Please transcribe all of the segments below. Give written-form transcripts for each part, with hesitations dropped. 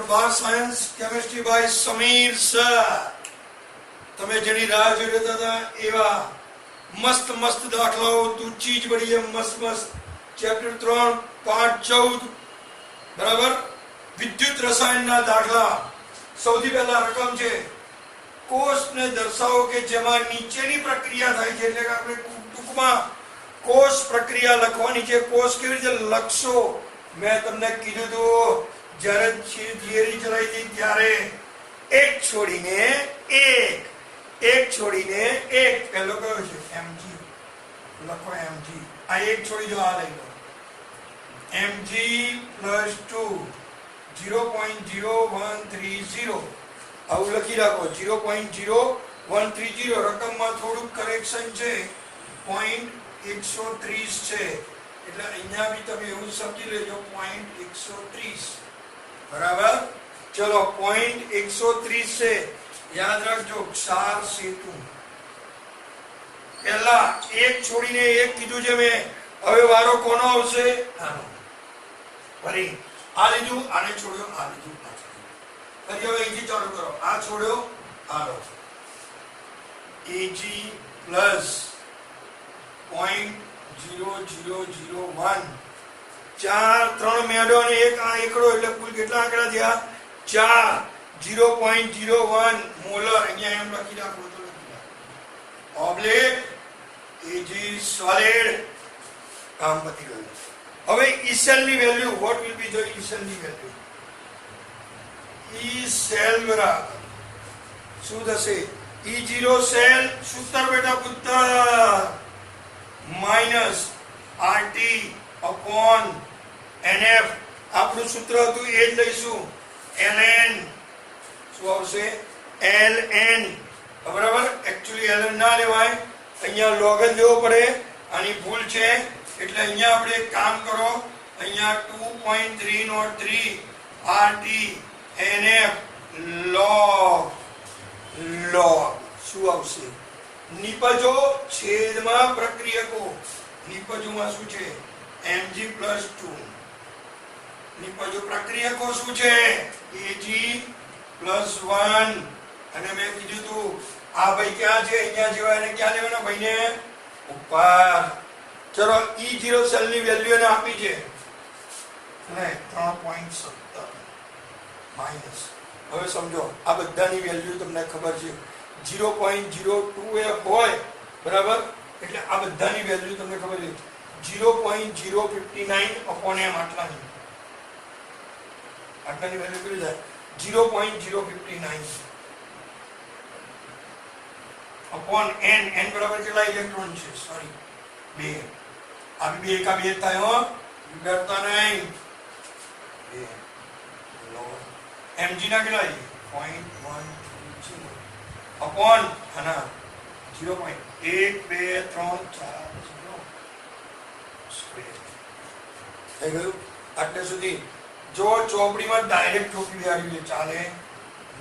Bar science chemistry by Samir sir. તમે જેની રાહ જોઈ રહેતા હતા એવા મસ્ત મસ્ત દાખલાઓ તું ચીજ બની છે મસ્ત મસ્ત. ચેપ્ટર 3 પાઠ 14 બરાબર. વિદ્યુત રસાયણના દાખલા. સૌથી પહેલા રકમ છે કોષને દર્શાવો કે જેમાં નીચેની પ્રક્રિયા થાય છે. એટલે કે આપણે ટૂંકમાં કોષ પ્રક્રિયા લખવાની છે. કોષ કેવી રીતે લખશો મેં તમને કીધું હતું જ્યારે થિયરી ચલાવી હતી ત્યારે. એક છોડીને એક પહેલો કયો છે mg લખો. mg આ એક છોડી દો, આ લઈ લો. mg + 2 0.0130 આવું લખી રાખો. 0.0130 રકમમાં થોડુંક કરેક્શન છે, 0.130 છે એટલે અહીંયા બી તમે એવું સમજી લેજો 0.130 બરાબર. ચલો 0.130 છે યાદ રાખજો. ક્ષાર સેતુ પહેલા એક છોડીને એક કીધું છે મેં. હવે વારો કોનો આવશે? આનો. ફરી આ લીધું, આને છોડ્યો, આ લીધું, આ છોડ્યું. ફરી હવે અહીંથી ચાલુ કરો. આ છોડ્યો, આ લો. Ag પ્લસ 0.0001 ચાર, ત્રણ મેડો અને એક આ એકડો એટલે કુલ કેટલા આંકડા થયા? 4. 0.01 મોલર. અહીંયા એમ લખી રાખો તો લખી રાખો. Oblique Ag solid. કામ પતી ગયું. હવે E cell ની value what will be the E cell ની વેલ્યુ? E cell બરાબર શું થશે? E0 cell સૂત્ર બેટા પુત્ર માઈનસ RT upon NF. આપણું સૂત્ર હતું એ જ લઈશું. ln શું આવશે? ln બરાબર. એકચ્યુઅલી ln ના લેવાય, અહીંયા log જ લેવો પડે. આની ભૂલ છે એટલે અહીંયા આપણે એક કામ કરો. અહીંયા 2.303 RT NF log શું આવશે? નિપજો છેદમાં પ્રક્રિયકો. નિપજોમાં શું છે? mg + 2. નિપજો પ્રક્રિયકો શું છે? Ag + 1. અને મેં કીધું તું આ ભાઈ ક્યાં છે? અહીંયા જેવા એને ક્યાં લેવાના ભાઈને? ઉપર. ચલો E0 સેલ ની વેલ્યુ એને આપી છે ને 3.17 માઈનસ. હવે સમજો આ બધાની વેલ્યુ તમને ખબર છે. 0.02 હોય બરાબર એટલે આ બધાની વેલ્યુ તમને ખબર છે. 0.059 upon m આટલાની વેલ્યુ કેટલી થાય? 0.059 upon n. n બરાબર કેટલા ઇલેક્ટ્રોન છે? સોરી 2. આ બી 2 કા 2 થાય હો, ડરતા નહીં. 2 mg ના કેટલા છે? 0.130 upon આના 0.1234 સ્ક્વેર થઈ ગયું. આટલે સુધી જો ચોપડીમાં ડાયરેક્ટ ચોપડી આવી છે ચાલે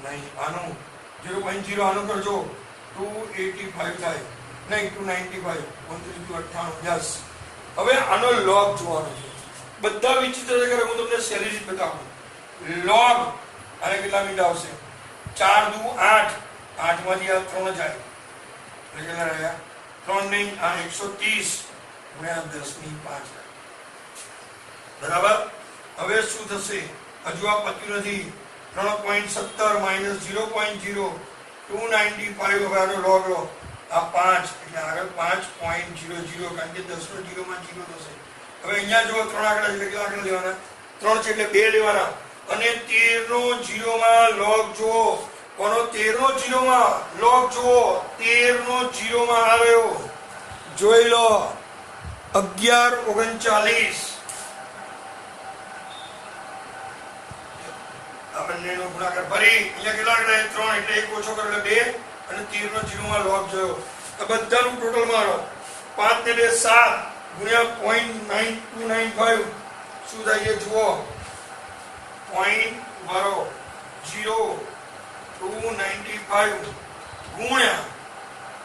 નહીં. આનું 0.0 આનું કરજો 285 થાય નહીં 295 132 યસ. હવે આનો લોગ જોવાનો છે. બધા વિચિત્ર કરે. હું તમને સહેલી રીત બતાવું. લોગ આને કેટલા મિનિટ આવશે? 4 દુ 8. 8 માંથી આ 3 જાય એટલે કેટલા રહ્યા? 3 નહીં આ 130 ગુણ્યા 10 ની 5 બરાબર. હવે શું થશે? હજુ આ પત્યું નથી. 3.17 માઈનસ 0.0295. હવે આનો લોગ લો. આ 5 એટલે આગળ 5.00 કારણ કે 10 નો 0 માં 0 થશે. હવે અહીંયા જો 3 આંકડા છે કેટલા આંકડા લેવાના? 3 છે એટલે 2 લેવાના. અને 13 નો 0 માં લોગ જુઓ. કોનો? 13 નો 0 માં લોગ જુઓ. 13 નો 0 માં આવ્યો જોઈ લો 1139. આ બંનેનો ગુણાકાર ફરી અહીંયા કેટલા આંકડા? 3 એટલે 1 ઓછો કરો એટલે 2 અને 13 નો 0 માં લોગ જોયો. આ બધાનું ટોટલ મારો 5 ને 2 7 ગુણ્યા 0.9295 શું થાય છે જુઓ. પોઈન્ટ મારો 0.295 ગુણ્યા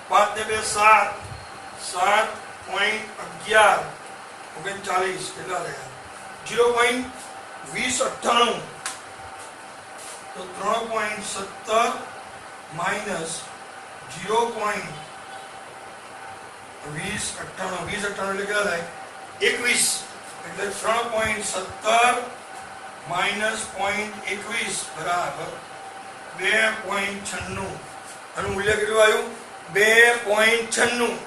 5 ને 2 7 7.11 39 કેટલા રહ્યા? 0.2098 તો 3.17 માઇનસ 0.20 98 એટલે કેટલા થાય 21 એટલે 3.17 માઇનસ 0.21 બરાબર 2.96 આનું મૂલ્ય કેટલું આવ્યું 2.96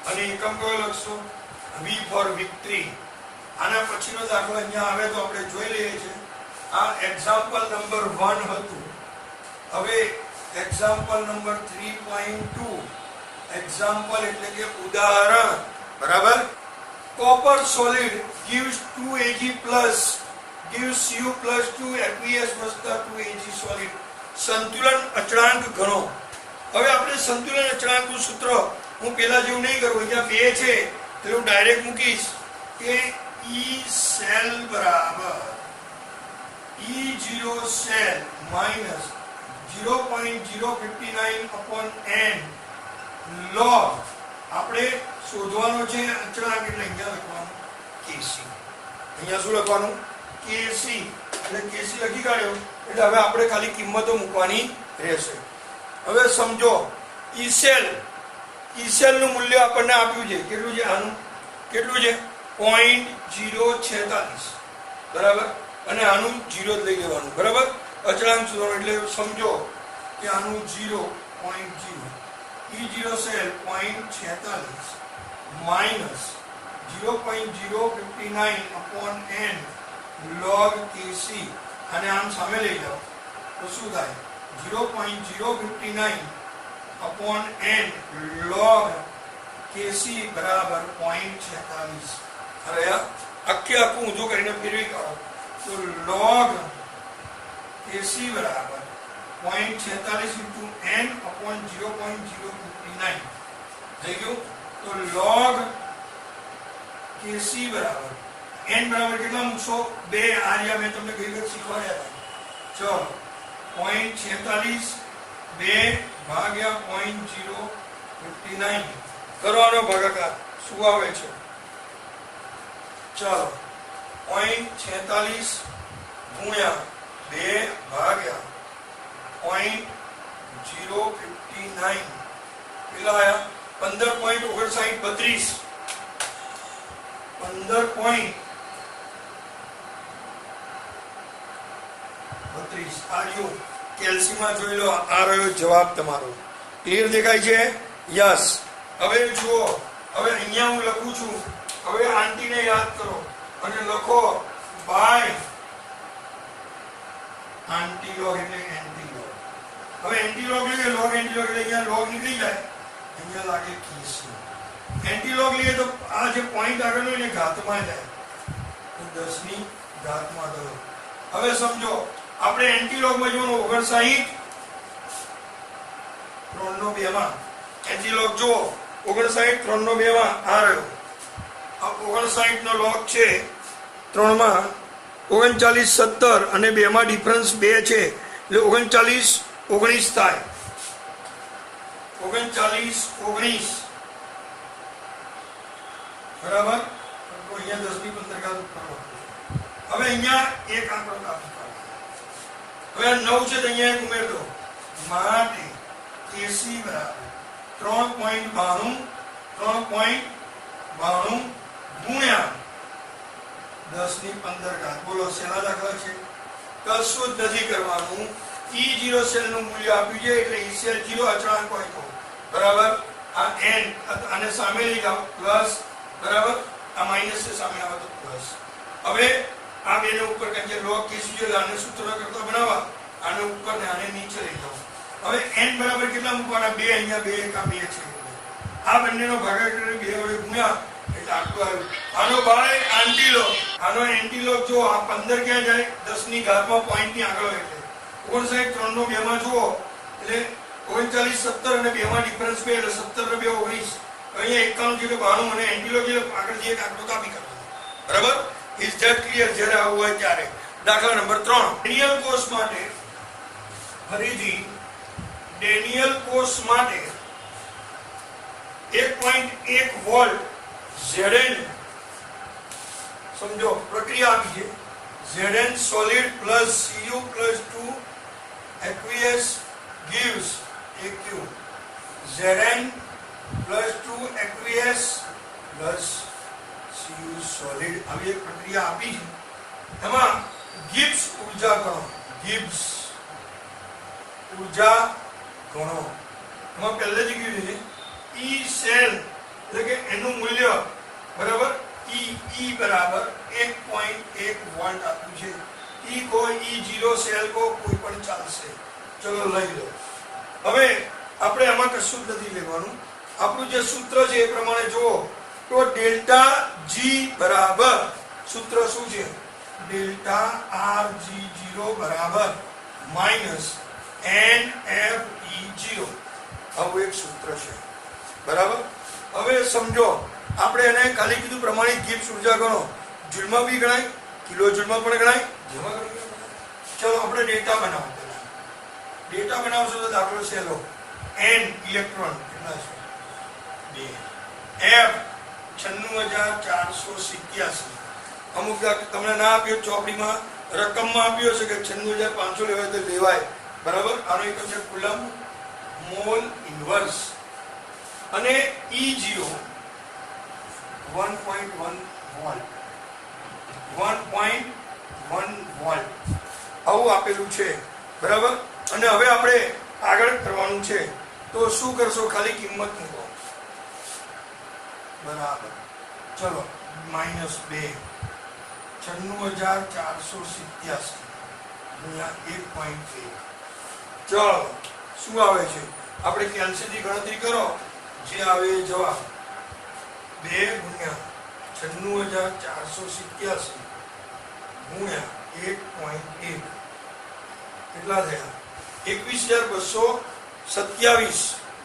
અને એકમ કયો લખશો V ફોર વિક્ટરી આના પછીનો દાખલો અહીંયા આવે તો આપણે જોઈ લઈએ છીએ આ એક્ઝામ્પલ નંબર 1 હતું હવે એક્ઝામ્પલ નંબર 3.2 એક્ઝામ્પલ એટલે કે ઉદાહરણ બરાબર copper solid gives 2 Ag plus gives Cu plus 2 aqueous વત્તા 2 Ag solid સંતુલન અચળાંક ગણો હવે આપણે સંતુલન અચળાંકનું સૂત્ર હું પહેલા જેવું નહીં કરું અહીંયા 2 છે તો હું ડાયરેક્ટ મૂકીશ કે E સેલ બરાબર E0 cell minus 0.059 upon n log આપણે શોધવાનો છે અચળાંક એટલે અહીંયા લખવાનું Kc અહીંયા શું લખવાનું Kc એટલે Kc લખી કાઢ્યો એટલે હવે આપણે ખાલી કિંમતો મૂકવાની રહેશે હવે સમજો E સેલ નું મૂલ્ય આપણને આપ્યું છે કેટલું છે આનું કેટલું છે 0.046 બરાબર અને આનું 0 જ લઈ લેવાનું બરાબર અચળાંક શોધવાનું એટલે સમજો કે આનું 0.0 E0 cell 0.46 minus 0.059 upon n log Kc અને આમ સામે લઈ જાઓ તો શું થાય 0.059 upon n log Kc બરાબર 0.46 અરે આખે આખું ઊંધું કરીને ફેરવી કાઢો તો log Kc બરાબર 0.46 into n upon 0.059 થઈ ગયું તો log Kc બરાબર n બરાબર કેટલા મૂકશો 2 આર્યા મેં તમને ગઈ વખત શીખવાડ્યા હતા ચલો 0.46 2 ભાગ્યા 0.059 કરવાનો ભાગાકાર શું આવે છે ચાલો 0.46 ગુણ્યા 2 ભાગ્યા 0.059 કેટલા આયા 15.59 આ રહ્યું કેલ્સીમાં જોઈ લો આ રહ્યો જવાબ તમારો ક્લિયર દેખાય છે યસ હવે જુઓ હવે અહીંયા હું લખું છું હવે આંટીને યાદ કરો અને લખો બાય આંટીલોગ એટલે એન્ટીલોગ હવે એન્ટીલોગ એટલે લોગ એન્ટીલોગ એટલે અહીંયા લોગ નીકળી જાય અહીંયા લાગે Kc એન્ટીલોગ લઈએ તો આ જે પોઈન્ટ આગળનો એને ઘાતમાં જાય તો 10 ની ઘાતમાં ગયો હવે સમજો આપણે એન્ટીલોગમાં જોવાનું 59 3/2 માં એન્ટીલોગ જો 59 3/2 માં આ રહ્યો આ 59 નો લોગ છે 3 માં 39 17 અને 2 માં ડિફરન્સ 2 છે એટલે 39 19 થાય 39 19 બરાબર તો અહીંયા 10 ની 15 ઘાત ઉપર હવે અહીંયા એક આંકડો કાપી હવે 9 છે તો અહીંયા એક ઉમેર દો માટે Kc બરાબર 3.92 ગુણ્યા 10 ની 15 ઘાત બોલો શેના દાખલા છે કશું જ નથી કરવાનું E0 સેલ નું મૂલ્ય આપ્યું છે એટલે E સેલ 0 અચળાંક હોય તો બરાબર આ n આને સામે લઈ જાઓ પ્લસ બરાબર આ માઈનસ છે સામે આવે તો પ્લસ હવે આ બેને ઉપર કરીએ log Kc આને સૂત્ર કરતા બનાવવા આને ઉપર ને આને નીચે લઈ જાઓ હવે n બરાબર કેટલા મૂકવાના 2 અહીંયા 2 એકા 2 છે આ બંનેનો ભાગાકાર 2 વડે ગુણ્યા એટલે આટલું આવ્યું આનો બાય આંટીલોગ આનો એન્ટીલોગ જો આ 15 ક્યાં જાય 10 ની ઘાતમાં પોઈન્ટ ની આગળ એટલે 59 3/2 માં જુઓ એટલે 39 17 અને 2 માં ડિફરન્સ 2 એટલે 17/2 19 અહીંયા 91 જેટલું 92 અને એન્ટીલોગ એટલે આગળ જે આંકડો કાપી કરવાનો બરાબર ઇઝ ધેટ ક્લિયર જ્યારે આવું હોય ત્યારે દાખલા નંબર 3 ડેનિયલ કોષ માટે ફરીથી ડેનિયલ કોષ માટે 1.1 વોલ્ટ Zn समझो प्रक्रिया आपकी है Zn solid plus Cu plus 2 aqueous gives AQ. Zn plus 2 aqueous plus Cu solid. આવી એક પ્રક્રિયા આપી છે, એમાં ગિબ્સ ઊર્જા ગણો. ગિબ્સ ઊર્જા ગણો. એમાં પહેલેથી કીધું છે E સેલ એટલે કે એનું મૂલ્ય બરાબર E બરાબર 1.1 વોલ્ટ આપ્યું છે. E કો E0 સેલ કો કોઈ પણ ચાલશે. ચલો લઈ લો. હવે આપણે આમાં કશું જ નથી લેવાનું. આપણું જે સૂત્ર છે એ પ્રમાણે જુઓ તો ડેલ્ટા G બરાબર સૂત્ર શું છે? ડેલ્ટા RG0 બરાબર માઇનસ NFE0. આવું એક સૂત્ર છે બરાબર. હવે સમજો આપણે એને ખાલી કીધું પ્રમાણિત ગિબ્સ ઊર્જા ગણો. જૂલમાં બી ગણાય, કિલો જૂલમાં પણ ગણાય, જેમાં ગણાય. ચલો આપણે ડેટા બનાવો. પહેલા ડેટા બનાવશો તો દાખલો સેલો N ઇલેક્ટ્રોન કેટલા છે? 2. F 96487. અમુક તમને ના આપ્યો ચોપડીમાં રકમમાં આપ્યો છે કે 96500 લેવાય તો લેવાય બરાબર. આનો એક છે કુલમ મોલ ઇન્વર્સ અને E0 1.1 વોલ્ટ. 1.1 વોલ્ટ આવું આપેલું છે બરાબર. અને હવે આપણે આગળ કરવાનું છે તો શું કરશો? ખાલી કિંમત મૂકો બરાબર. ચલો -2 96487 ગુણ્યા 1.1. ચલો શું આવે છે? આપણે કેલ્સીથી ગણતરી કરો, જે આવે એ જવાબ 2 ગુણ્યા 96487 ગુણ્યા 1.1 કેટલા થયા? 21227.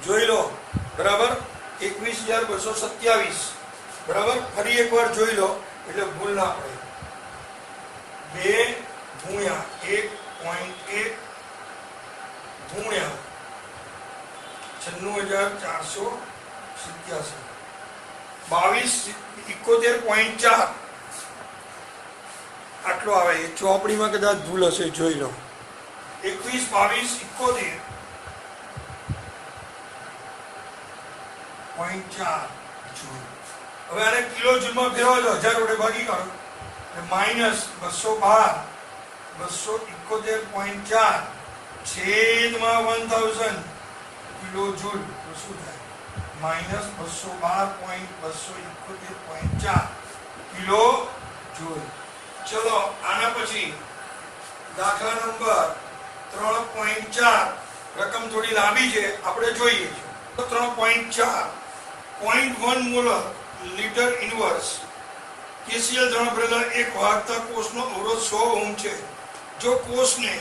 જોઈ લો બરાબર. 21227 બરાબર. ફરી એકવાર જોઈ લો એટલે ભૂલ ના પડે. 2 ગુણ્યા 1.1 ગુણ્યા 96487 2271.4 આટલો આવે. એ ચોપડીમાં કદાચ ભૂલ હશે, જોઈ લો. 21 22 71.4 જૂલ. હવે આને કિલો જૂલમાં ફેરવા દો. 1000 વડે ભાગી કાઢો એટલે -271.4 છેદમાં 1000 કિલો જૂલ. તો શું થાય? -212.271.4 કિલો જૂલ. ચલો આના પછી દાખલા નંબર 3.4. રકમ થોડી લાંબી છે, આપણે જોઈએ. 3.4 0.1 મોલર લીટર ઇન્વર્સ KCl દ્રાવણ ભરેલા એક વાહકતા કોષનો અવરોધ 100 ઓહ્મ છે. જો કોષને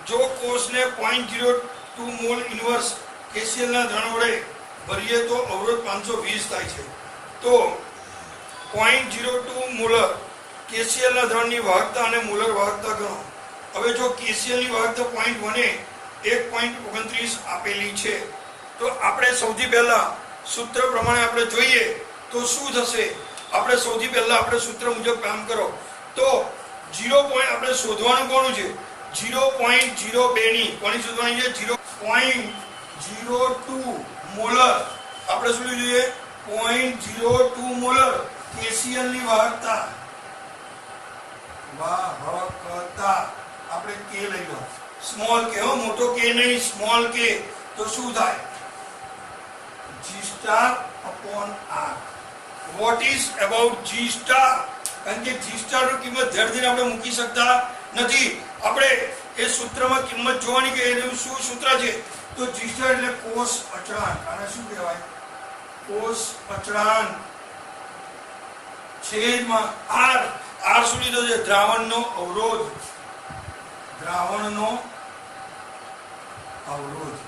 0.02 મોલ ઇન્વર્સ KCl ના દ્રાવણ વડે ભરીએ તો અવરોધ 520 થાય છે. તો 0.02 મોલર KCl ના દ્રાવણની વાહકતા અને મોલર વાહકતા ગણો. હવે જો KCl ની વાહકતા 0.1 1.29 આપેલી છે તો આપણે સૌથી પહેલા સૂત્ર પ્રમાણે આપણે જોઈએ તો શું થશે? આપણે સૌથી પહેલા આપણે સૂત્ર મુજબ કામ કરો તો 0. આપણે શોધવાનું કોનું છે? 0.02 ની કોની શોધવાની છે? 0.02 મોલર. આપણે શું જોઈએ? 0.02 મોલર KCl ની વાહકતા. આપણે કે લઈ લો, સ્મોલ કે, મોટો કે નહીં, સ્મોલ કે. તો શું થાય? G star upon R. What is about G star? કારણ કે G star ની કિંમત ધરધીને આપણે મૂકી શકતા નથી. આપણે એ સૂત્રમાં કિંમત જોવાની કે એનું શું સૂત્ર છે? તો G star એટલે કોષ અચળાંક. આને શું કહેવાય? કોષ અચળાંક છેદમાં R. R શું લીધો છે? દ્રાવણનો અવરોધ. દ્રાવણનો અવરોધ.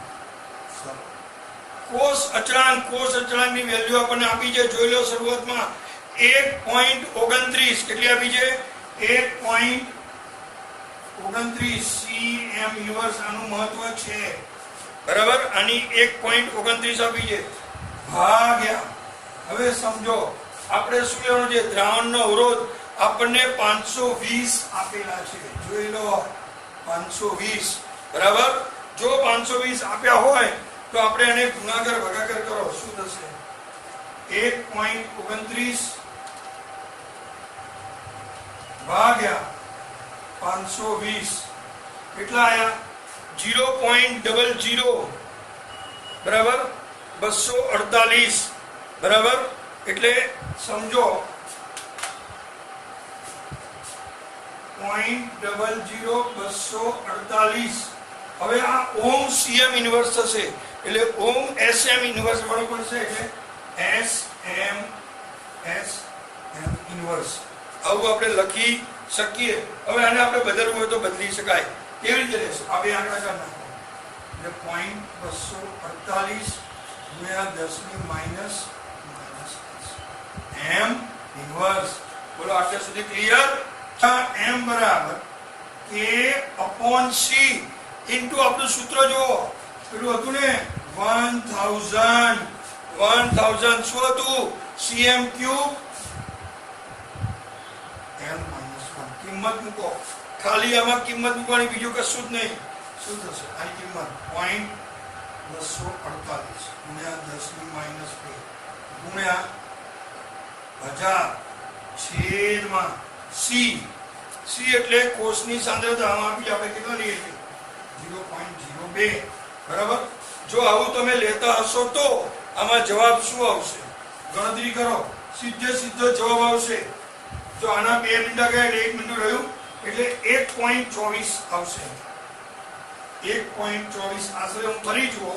કોષ અચળાંકની વેલ્યુ આપણને આપી છે, જોઈ લો. શરૂઆતમાં 1.29 કેટલી આપી છે? 1.29 cm ઇન્વર્સ. આનું મહત્વ છે બરાબર. આની 1.29 આપી છે ભાગ્યા. હવે સમજો આપણે શું લેવાનું છે? દ્રાવણનો અવરોધ આપણને 520 આપેલા છે, જોઈ લો. 520 બરાબર. જો 520 આપ્યા હોય તો આપણે એને ગુણાકાર ભાગાકાર કરો, શું થશે? 1.29 ભાગ્યા 520 કેટલા આયા? 0.00 બરાબર 248 બરાબર. એટલે સમજો 0.00 હવે આ ઓમ સીએમ ઇન્વર્સ થશે એટલે ઓમ એસએમ ઇન્વર્સ વાળો પડશે એટલે એસએમ ઇન્વર્સ. આવું આપણે લખી શકીએ. હવે આને આપણે બદલવું હોય તો બદલી શકાય. કેવી રીતે રહેશે? આ બે આંકડા કરી નાખો એટલે 0.248 ગુણ્યા 10 માઇનસ એમ ઇન્વર્સ. બોલો આટલા સુધી ક્લિયર? એમ બરાબર કે અપોન સી ઇન્ટુ આપણું સૂત્ર જુઓ પેલું હતું ને 1000 શું હતું? cm cube n minus 1. કિંમત મૂકો ખાલી, આમાં કિંમત મૂકવાની, બીજું કશું જ નહીં. શું થશે? આની કિંમત 0.248 ગુણ્યા 10 માઇનસ 2 ગુણ્યા 1000 છેદમાં સી. સી એટલે કોષની સાંદ્રતા. આમાં આપી આપણે કેટલા લઈએ છીએ? 0.02 બરાબર. જો આવું તમે લેતા હશો તો આમાં જવાબ શું આવશે? ગણતરી કરો, સીધો જવાબ આવશે. જો આના 2 મીંડા ગયા એટલે 1 મીંડું રહ્યું એટલે 1.24 આવશે. 1.24 આશરે હું ફરી જુઓ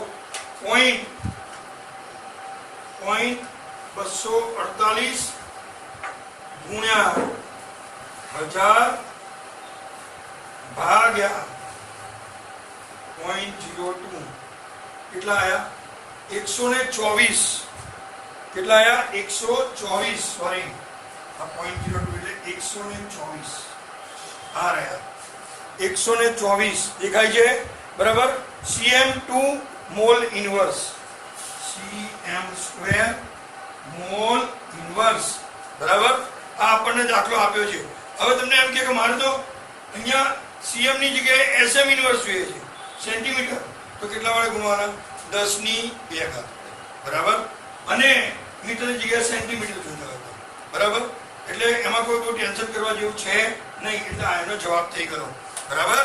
0.248 ગુણ્યા 1000 ભાગ્યા 0.02 કેટલા આયા? 124. કેટલા આયા? 124. સોરી, આ 0.02 એટલે 124 આ રહ્યા 124 દેખાય છે બરાબર. cm2 mall inverse, cm2 mall inverse બરાબર. આ આપણને દાખલો આપ્યો છે. હવે તમને એમ કે મારે તો અહીંયા cm ની જગ્યાએ sm ઇન્વર્સ જોઈએ છે સેન્ટીમીટર, તો કેટલા વડે ગુણવાના? 10⁻². બરાબર. અને મીટરની જગ્યાએ સેન્ટીમીટર જોઈતા હતા બરાબર. એટલે એમાં કોઈ ટેન્શન કરવા જેવું છે નહીં. એટલે આનો જવાબ થઈ ગયો બરાબર.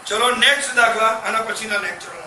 ચલો નેક્સ્ટ દાખલા આના પછીના લેક્ચરમાં